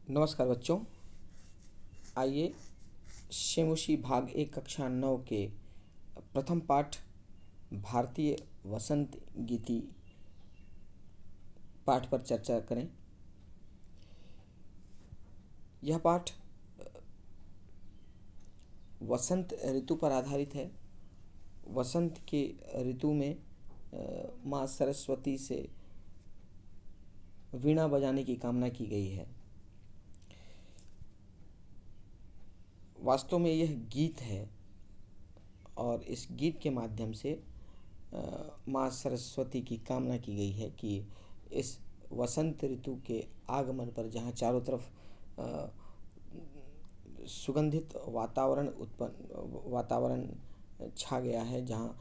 नमस्कार बच्चों। आइए शेमुशी भाग 1 कक्षा 9 के प्रथम पाठ भारतीय वसंत गीति पाठ पर चर्चा करें। यह पाठ वसंत ऋतु पर आधारित है। वसंत के ऋतु में माँ सरस्वती से वीणा बजाने की कामना की गई है। वास्तव में यह गीत है और इस गीत के माध्यम से माँ सरस्वती की कामना की गई है कि इस वसंत ऋतु के आगमन पर, जहाँ चारों तरफ सुगंधित वातावरण छा गया है, जहाँ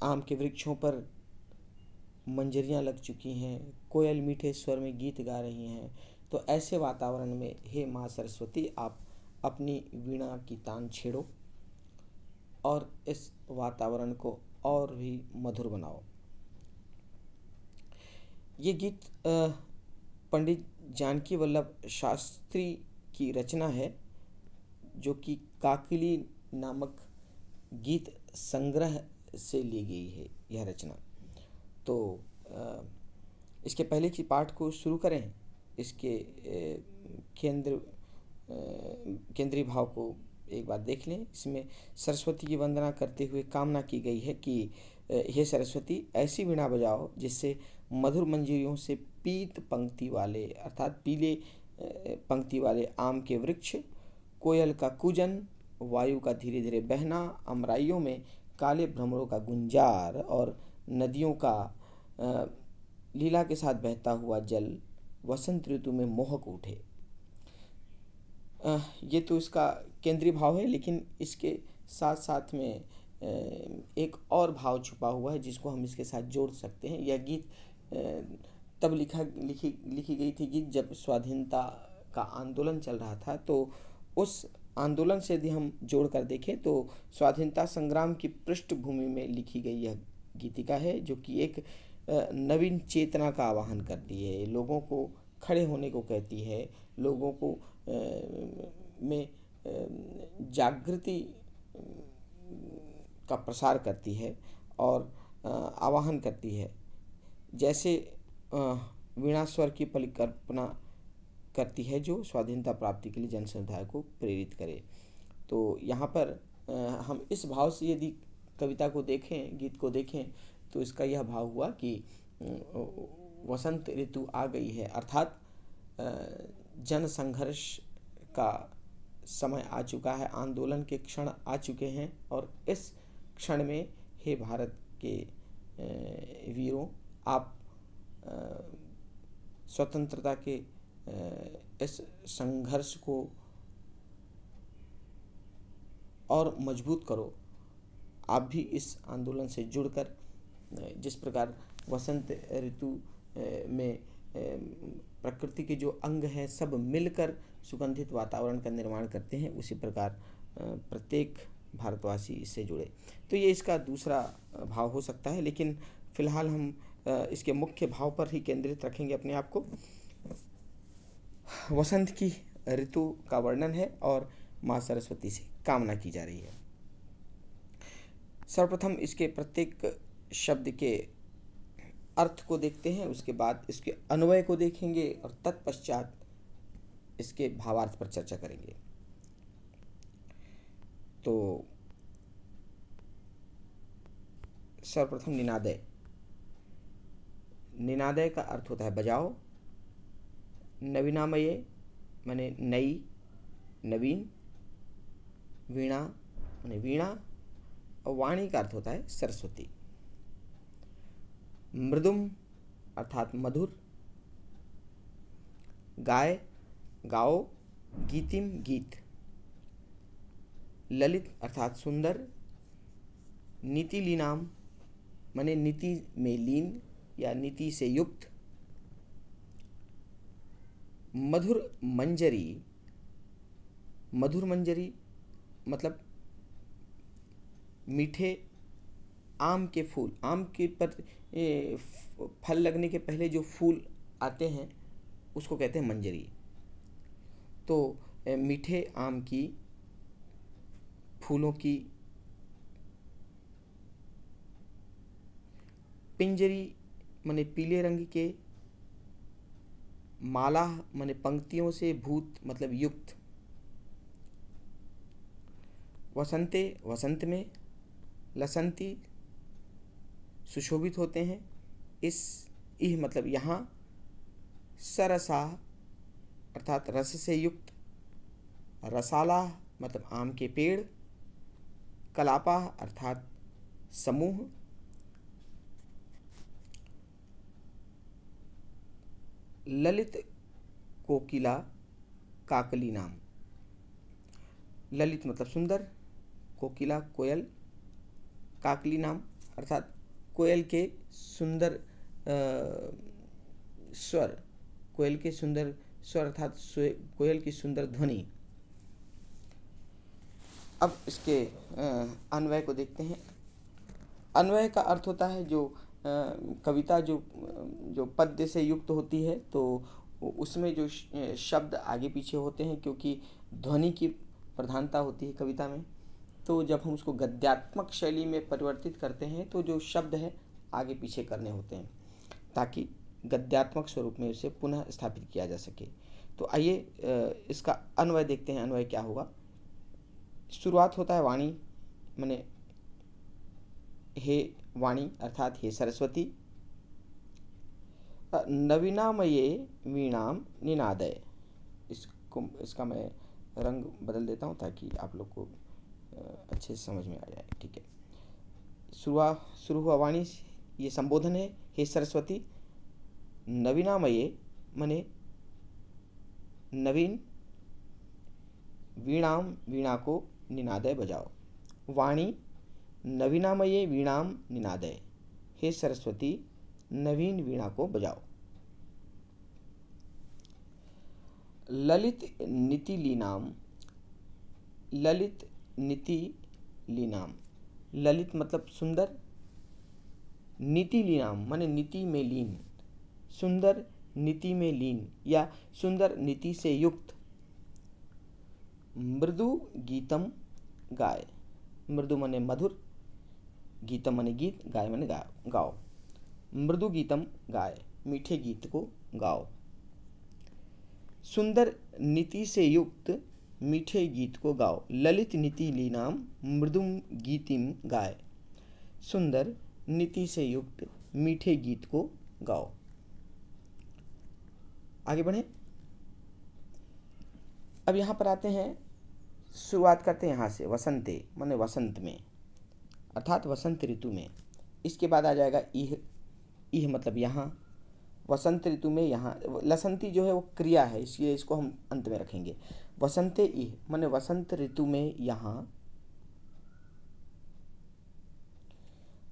आम के वृक्षों पर मंजरियाँ लग चुकी हैं, कोयल मीठे स्वर में गीत गा रही हैं, तो ऐसे वातावरण में हे माँ सरस्वती, आप अपनी वीणा की तान छेड़ो और इस वातावरण को और भी मधुर बनाओ। ये गीत पंडित जानकी वल्लभ शास्त्री की रचना है, जो कि काकली नामक गीत संग्रह से ली गई है यह रचना। तो इसके पहले की पाठ को शुरू करें। इसके केंद्रीय भाव को एक बार देख लें। इसमें सरस्वती की वंदना करते हुए कामना की गई है कि हे सरस्वती, ऐसी वीणा बजाओ जिससे मधुर मंजरियों से पीत पंक्ति वाले अर्थात पीले पंक्ति वाले आम के वृक्ष, कोयल का कूजन, वायु का धीरे धीरे बहना, अमराइयों में काले भ्रमरों का गुंजार और नदियों का लीला के साथ बहता हुआ जल वसंत ऋतु में मोहक उठे। ये तो इसका केंद्रीय भाव है, लेकिन इसके साथ साथ में एक और भाव छुपा हुआ है जिसको हम इसके साथ जोड़ सकते हैं। यह गीत तब लिखी गई थी गीत जब स्वाधीनता का आंदोलन चल रहा था। तो उस आंदोलन से यदि हम जोड़ कर देखें तो स्वाधीनता संग्राम की पृष्ठभूमि में लिखी गई यह गीतिका है, जो कि एक नवीन चेतना का आवाहन करती है, लोगों को खड़े होने को कहती है, लोगों को में जागृति का प्रसार करती है और आवाहन करती है। जैसे वीणा स्वर की परिकल्पना करती है जो स्वाधीनता प्राप्ति के लिए जन समुदाय को प्रेरित करे। तो यहाँ पर हम इस भाव से यदि कविता को देखें, गीत को देखें, तो इसका यह भाव हुआ कि वसंत ऋतु आ गई है, अर्थात जन संघर्ष का समय आ चुका है, आंदोलन के क्षण आ चुके हैं और इस क्षण में हे भारत के वीरों, आप स्वतंत्रता के इस संघर्ष को और मजबूत करो। आप भी इस आंदोलन से जुड़कर जिस प्रकार वसंत ऋतु में प्रकृति के जो अंग हैं सब मिलकर सुगंधित वातावरण का निर्माण करते हैं, उसी प्रकार प्रत्येक भारतवासी इससे जुड़े। तो ये इसका दूसरा भाव हो सकता है, लेकिन फिलहाल हम इसके मुख्य भाव पर ही केंद्रित रखेंगे अपने आप को। वसंत की ऋतु का वर्णन है और माँ सरस्वती से कामना की जा रही है। सर्वप्रथम इसके प्रत्येक शब्द के अर्थ को देखते हैं, उसके बाद इसके अन्वय को देखेंगे और तत्पश्चात इसके भावार्थ पर चर्चा करेंगे। तो सर्वप्रथम निनादय। निनादय का अर्थ होता है बजाओ। नवीनामय माने नई, नवीन। वीणा माने वीणा और वाणी का अर्थ होता है सरस्वती। मृदुम अर्थात मधुर। गाय गाओ, गीतिम गीत। ललित अर्थात सुंदर। नीति लीनाम माने नीति में लीन या नीति से युक्त। मधुर मंजरी, मधुर मंजरी मतलब मीठे आम के फूल, आम के पर फल लगने के पहले जो फूल आते हैं उसको कहते हैं मंजरी। तो मीठे आम की फूलों की पिंजरी माने पीले रंग के, माला माने पंक्तियों से, भूत मतलब युक्त, वसंते वसंत में, लसंती सुशोभित होते हैं, इस इह मतलब यहाँ, सरसा अर्थात रस से युक्त, रसाला मतलब आम के पेड़, कलापा अर्थात समूह, ललित कोकिला काकली नाम। ललित मतलब सुंदर, कोकिला कोयल, काकली नाम अर्थात कोयल के सुंदर स्वर, कोयल के सुंदर स्वर अर्थात कोयल की सुंदर ध्वनि। अब इसके अन्वय को देखते हैं। अन्वय का अर्थ होता है जो कविता जो पद्य से युक्त होती है तो उसमें जो शब्द आगे पीछे होते हैं, क्योंकि ध्वनि की प्रधानता होती है कविता में, तो जब हम उसको गद्यात्मक शैली में परिवर्तित करते हैं तो जो शब्द है आगे पीछे करने होते हैं ताकि गद्यात्मक स्वरूप में उसे पुनः स्थापित किया जा सके। तो आइए इसका अन्वय देखते हैं। अन्वय क्या होगा? शुरुआत होता है वाणी माने हे वाणी अर्थात हे सरस्वती, नवीनामये वीणाम निनादय। इसका मैं रंग बदल देता हूँ ताकि आप लोग को अच्छे से समझ में आ जाए। ठीक है, शुरू हुआ वाणी, ये संबोधन है, हे सरस्वती। नवीनामये माने नवीन, वीणाम वीणा को निनादय बजाओ। वाणी नवीनामये वीणाम निनादय, हे सरस्वती नवीन वीणा को बजाओ। ललित नीति लीनाम, ललित नीति लीनाम, ललित मतलब सुंदर, नीति लीनाम माने नीति में लीन, सुंदर नीति में लीन या सुंदर नीति से युक्त। मृदु गीतम गाय, मृदु माने मधुर, गीतम माने गीत, गाय माने गाओ। मृदु गीतम गाय, मीठे गीत को गाओ। सुंदर नीति से युक्त मीठे गीत को गाओ। ललित नीति लीनाम मृदुम गीतिम गाय, सुंदर नीति से युक्त मीठे गीत को गाओ। आगे बढ़े। अब यहाँ पर आते हैं, शुरुआत करते हैं यहाँ से, वसंते माने वसंत में अर्थात वसंत ऋतु में। इसके बाद आ जाएगा इह, इह मतलब यहाँ, वसंत ऋतु में यहाँ। लसंती जो है वो क्रिया है, इसलिए इसको हम अंत में रखेंगे। वसंते इह माने वसंत ऋतु में यहाँ।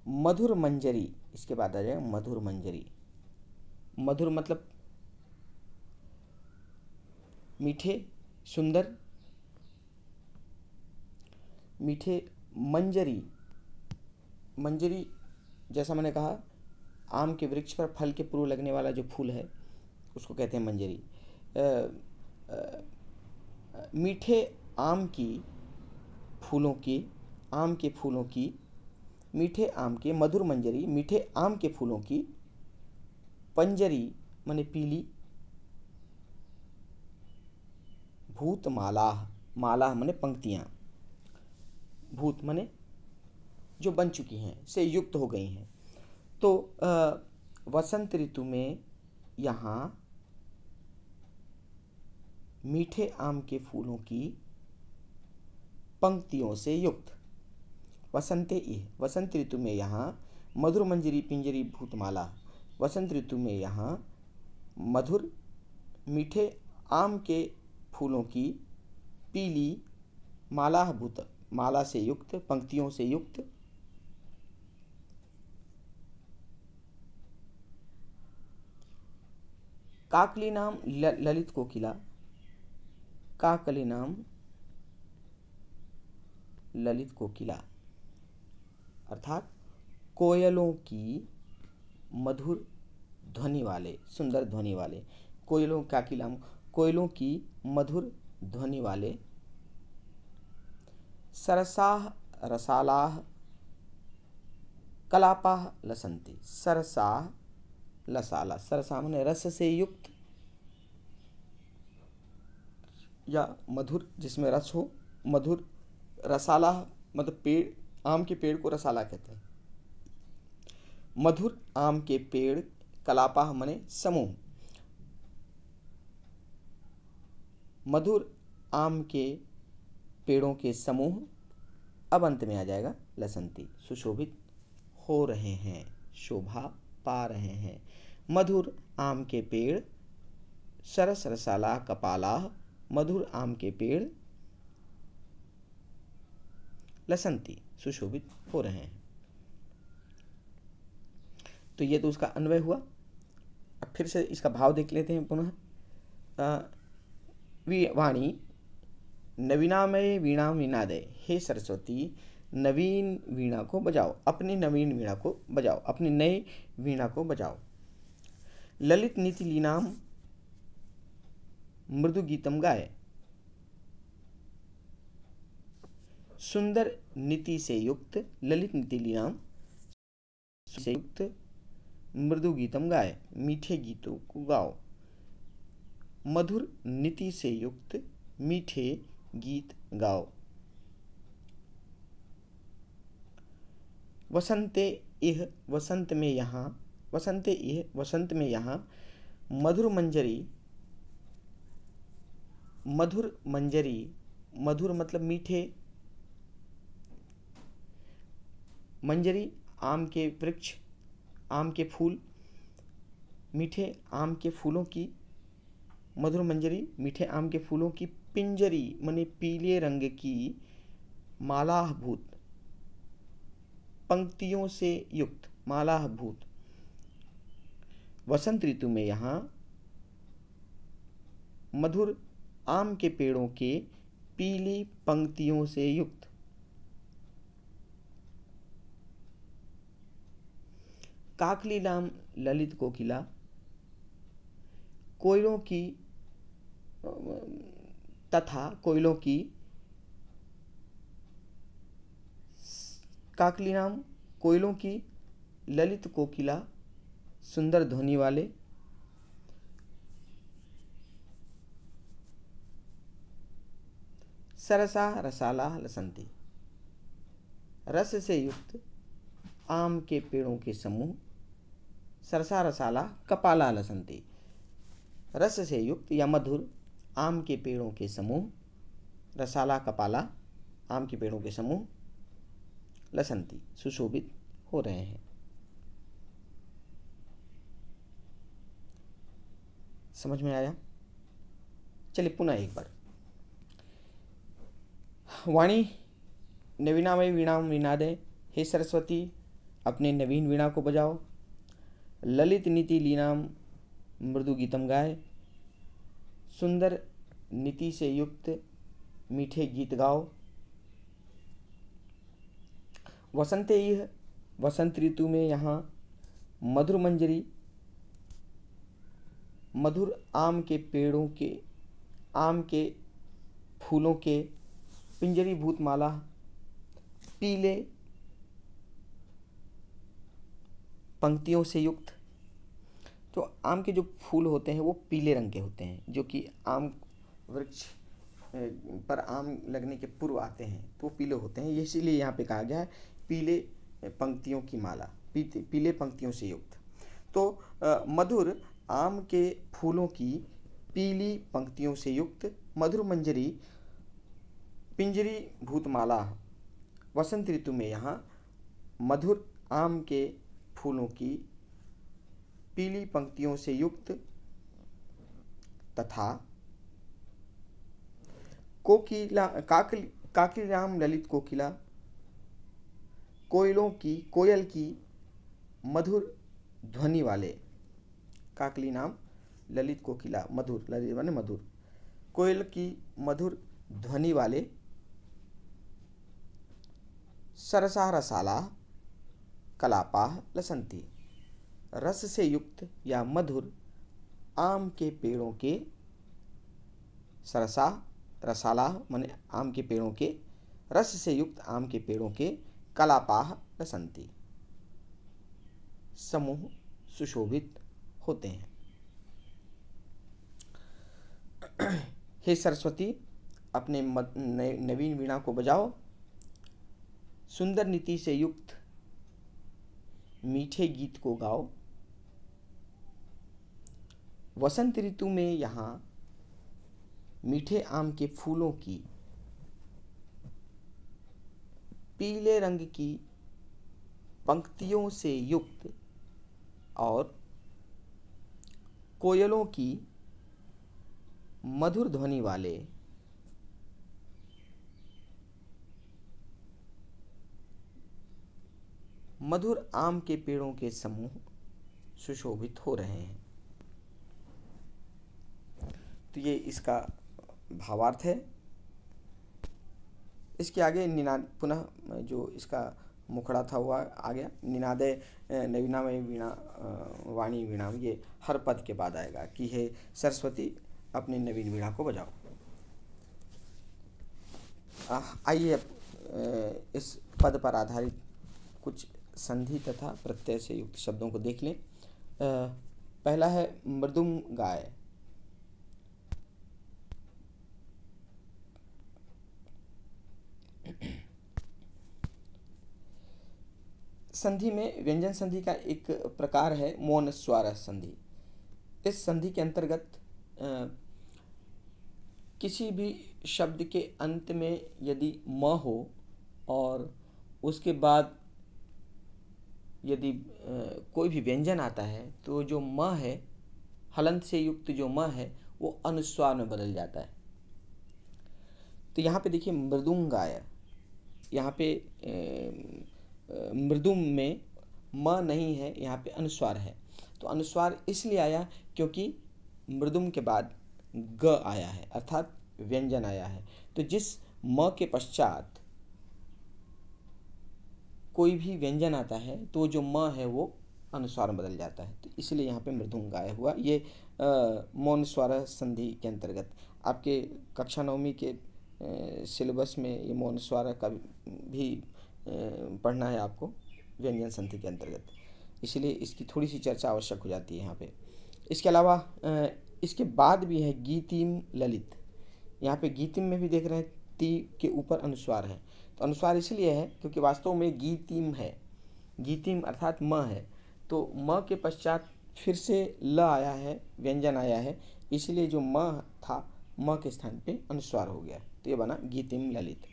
मधुर मंजरी, इसके बाद आ जाएगा मधुर मंजरी। मधुर मतलब मीठे, सुंदर, मीठे। मंजरी, मंजरी जैसा मैंने कहा, आम के वृक्ष पर फल के पूर्व लगने वाला जो फूल है उसको कहते हैं मंजरी। मीठे आम की फूलों की, आम के फूलों की, मीठे आम के, मधुर मंजरी मीठे आम के फूलों की। पंजरी माने पीली, भूत माला, माला माने पंक्तियाँ, भूत माने जो बन चुकी हैं, से युक्त हो गई हैं। तो वसंत ऋतु में यहाँ मीठे आम के फूलों की पंक्तियों से युक्त। वसंते इह, वसंत ऋतु में यहाँ मधुर मंजरी पिंजरी भूतमाला। वसंत ऋतु में यहाँ मधुर मीठे आम के फूलों की पीली माला भूत, माला से युक्त, पंक्तियों से युक्त। काकली नाम ललित कोकिला, काकली नाम ललित कोकिला अर्थात कोयलों की मधुर ध्वनि वाले, सुंदर ध्वनि वाले। कोयलों काकिलाम, कोयलों की मधुर ध्वनि वाले, सरसाः रसालाः कलापाः लसन्ति। सरसाः लसाला, सरसा माने रस से युक्त या मधुर, जिसमें रस हो, मधुर। रसाला मतलब पेड़, आम के पेड़ को रसाला कहते हैं। मधुर आम के पेड़, कलापा माने समूह, मधुर आम के पेड़ों के समूह। अब अंत में आ जाएगा लसंती, सुशोभित हो रहे हैं, शोभा पा रहे हैं। मधुर आम के पेड़, सरस रसाला कपाला, मधुर आम के पेड़ लसंती, सुशोभित हो रहे हैं। तो ये तो उसका अन्वय हुआ। अब फिर से इसका भाव देख लेते हैं पुनः। वाणी नवीनामय वीणा वीणादय, हे सरस्वती नवीन वीणा को बजाओ, अपनी नवीन वीणा को बजाओ, अपनी नई वीणा को बजाओ। ललित नीति लीनाम मृदु गीतम गाए, सुंदर नीति से युक्त, ललित नीति लीनाम से युक्त मृदु गीतम गाए, मीठे गीतों को गाओ। मधुर नीति से युक्त मीठे गीत गाओ। वसंते इह, वसंत में यहाँ, वसंते इह, वसंत में यहाँ, मधुर मंजरी, मधुर मंजरी, मधुर मतलब मीठे, मंजरी आम के वृक्ष, आम के फूल, मीठे आम के फूलों की, मधुर मंजरी मीठे आम के फूलों की, पिंजरी माने पीले रंग की, मालाभूत पंक्तियों से युक्त, मालाभूत। वसंत ऋतु में यहाँ मधुर आम के पेड़ों के पीली पंक्तियों से युक्त। काकलीलाम ललित कोकिला, कोयलों की तथा कोयलों की, काकलीनाम कोयलों की ललित कोकिला, सुंदर ध्वनि वाले, सरसा रसाला लसंती, रस से युक्त आम के पेड़ों के समूह, सरसा रसाला कपाला लसंती, रस से युक्त या मधुर आम के पेड़ों के समूह, रसाला कपाला आम के पेड़ों के समूह, लसंती सुशोभित हो रहे हैं। समझ में आया? चलिए पुनः एक बार। वाणी नवीनामय वीणा वीणादे, हे सरस्वती अपने नवीन वीणा को बजाओ। ललित नीति लीनाम मृदु गीतम गाए, सुंदर नीति से युक्त मीठे गीत गाओ। वसंते यह, वसंत ऋतु में यहाँ मधुर मंजरी, मधुर आम के पेड़ों के, आम के फूलों के पिंजरी भूत माला, पीले पंक्तियों से युक्त। तो आम के जो फूल होते हैं वो पीले रंग के होते हैं, जो कि आम वृक्ष पर आम लगने के पूर्व आते हैं, तो पीले होते हैं। इसीलिए यहाँ पे कहा गया है पीले पंक्तियों की माला, पीले पंक्तियों से युक्त। तो मधुर आम के फूलों की पीली पंक्तियों से युक्त मधुर मंजरी पिंजरी भूतमाला। वसंत ऋतु में यहाँ मधुर आम के फूलों की पीली पंक्तियों से युक्त तथा कोकिला काकिलाम ललित कोकिला, कोयल की मधुर ध्वनि वाले। काकली नाम ललित कोकिला, मधुर, ललित माने मधुर, कोयल की मधुर ध्वनि वाले। सरसा रसाला कलापा लसंती, रस से युक्त या मधुर आम के पेड़ों के सरसा, रसाला माने आम के पेड़ों के रस से युक्त आम के पेड़ों के कलापाह लसंती, समूह सुशोभित होते हैं। हे सरस्वती, अपने नवीन वीणा को बजाओ, सुंदर नीति से युक्त मीठे गीत को गाओ। वसंत ऋतु में यहाँ मीठे आम के फूलों की पीले रंग की पंक्तियों से युक्त और कोयलों की मधुर ध्वनि वाले मधुर आम के पेड़ों के समूह सुशोभित हो रहे हैं। तो ये इसका भावार्थ है। इसके आगे निनाद, पुनः जो इसका मुखड़ा था हुआ आ गया, निनादे नवीना में वीणा वाणी वीणा, ये हर पद के बाद आएगा कि हे सरस्वती, अपनी नवीन वीणा को बजाओ। आइए अब इस पद पर आधारित कुछ संधि तथा प्रत्यय से युक्त शब्दों को देख लें। पहला है मृदुम गाय। संधि में व्यंजन संधि का एक प्रकार है मौन स्वर संधि। इस संधि के अंतर्गत किसी भी शब्द के अंत में यदि म हो और उसके बाद यदि कोई भी व्यंजन आता है तो जो म है, हलंत से युक्त जो म है, वो अनुस्वार में बदल जाता है। तो यहाँ पे देखिए मृदुंगाय, यहाँ पे मृदुम में म नहीं है, यहाँ पे अनुस्वार है। तो अनुस्वार इसलिए आया क्योंकि मृदुम के बाद ग आया है, अर्थात व्यंजन आया है। तो जिस म के पश्चात कोई भी व्यंजन आता है तो जो म है वो अनुस्वार में बदल जाता है। तो इसलिए यहाँ पे मृदुंगाय हुआ। ये मौन स्वर संधि के अंतर्गत आपके कक्षा 9वीं के सिलेबस में ये मौन स्वर का भी पढ़ना है आपको व्यंजन संधि के अंतर्गत, इसलिए इसकी थोड़ी सी चर्चा आवश्यक हो जाती है यहाँ पे। इसके अलावा इसके बाद भी है गीतिम ललित। यहाँ पे गीतिम में भी देख रहे हैं ती के ऊपर अनुस्वार है। तो अनुस्वार इसलिए है क्योंकि वास्तव में गीतिम है, गीतिम अर्थात म है, तो म के पश्चात फिर से ल आया है, व्यंजन आया है, इसलिए जो म था म के स्थान पे अनुस्वार हो गया, तो ये बना गीतिम ललित।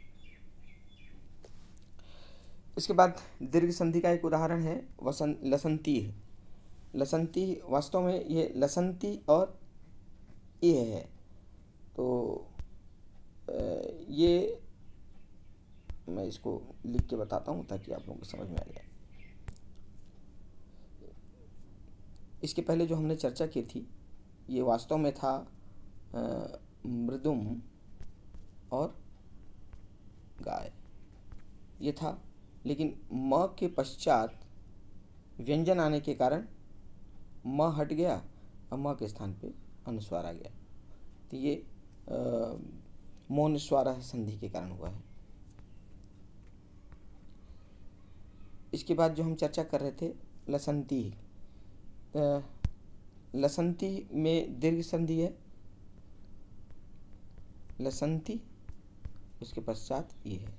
इसके बाद दीर्घ संधि का एक उदाहरण है लसंती। लसंती वास्तव में ये लसंती और ये है। तो ये मैं इसको लिख के बताता हूँ ताकि आप लोगों को समझ में आ जाए। इसके पहले जो हमने चर्चा की थी ये वास्तव में था मृदुम और गाय, ये था, लेकिन म के पश्चात व्यंजन आने के कारण म हट गया और म के स्थान पे अनुस्वार आ गया। तो ये मौन स्वर संधि के कारण हुआ है। इसके बाद जो हम चर्चा कर रहे थे लसंती, लसंती में दीर्घ संधि है, लसंती, उसके पश्चात ई है।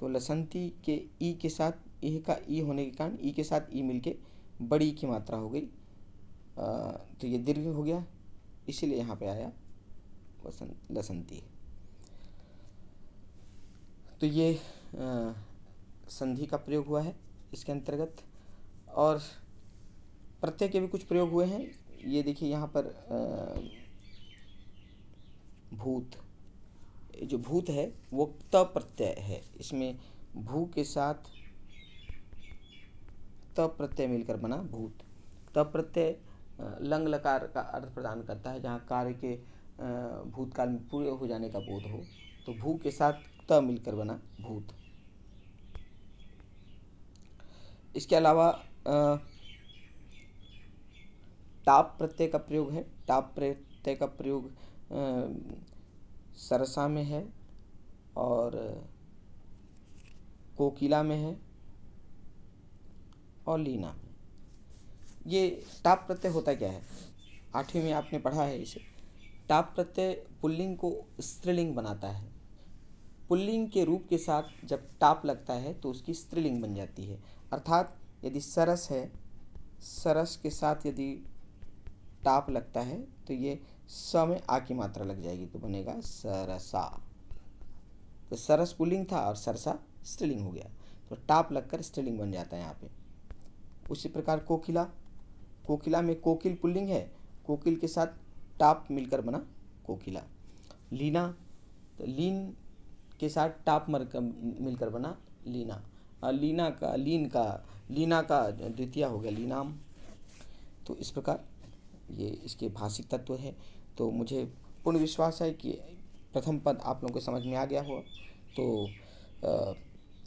तो लसंती के ई के साथ ई का ई होने के कारण ई के साथ ई मिलके बड़ी की मात्रा हो गई, तो ये दीर्घ हो गया, इसीलिए यहाँ पे आया लसंती। तो ये संधि का प्रयोग हुआ है इसके अंतर्गत। और प्रत्यय के भी कुछ प्रयोग हुए हैं। ये देखिए यहाँ पर भूत, जो भूत है वो त प्रत्यय है, इसमें भू के साथ त प्रत्यय मिलकर बना भूत। त प्रत्यय लंग लकार का अर्थ प्रदान करता है, जहाँ कार्य के भूतकाल में पूरे हो जाने का बोध हो, तो भू के साथ त मिलकर बना भूत। इसके अलावा टाप प्रत्यय का प्रयोग है। टाप प्रत्यय का प्रयोग सरसा में है और कोकिला में है और लीना में। ये टाप प्रत्यय होता क्या है? 8वीं में आपने पढ़ा है इसे। टाप प्रत्यय पुल्लिंग को स्त्रीलिंग बनाता है। पुल्लिंग के रूप के साथ जब टाप लगता है तो उसकी स्त्रीलिंग बन जाती है। अर्थात यदि सरस है, सरस के साथ यदि टाप लगता है तो ये स में आ की मात्रा लग जाएगी तो बनेगा सरसा। तो सरस पुल्लिंग था और सरसा स्त्रीलिंग हो गया, तो टाप लगकर स्त्रीलिंग बन जाता है यहाँ पे। उसी प्रकार कोकिला, कोकिला में कोकिल पुल्लिंग है, कोकिल के साथ टाप मिलकर बना कोकिला। लीना, तो लीन के साथ टाप मिलकर बना लीना। और लीना का द्वितीय हो गया लीनाम। तो इस प्रकार ये इसके भाषिक तत्व है। तो मुझे पूर्ण विश्वास है कि प्रथम पद आप लोगों को समझ में आ गया हो। तो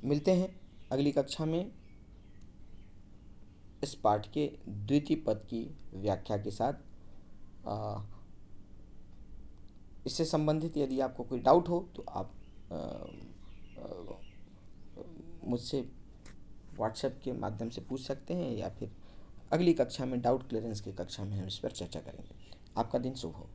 मिलते हैं अगली कक्षा में इस पाठ के द्वितीय पद की व्याख्या के साथ। इससे संबंधित यदि आपको कोई डाउट हो तो आप मुझसे व्हाट्सएप के माध्यम से पूछ सकते हैं, या फिर अगली कक्षा में डाउट क्लियरेंस की कक्षा में हम इस पर चर्चा करेंगे। आपका दिन शुभ हो।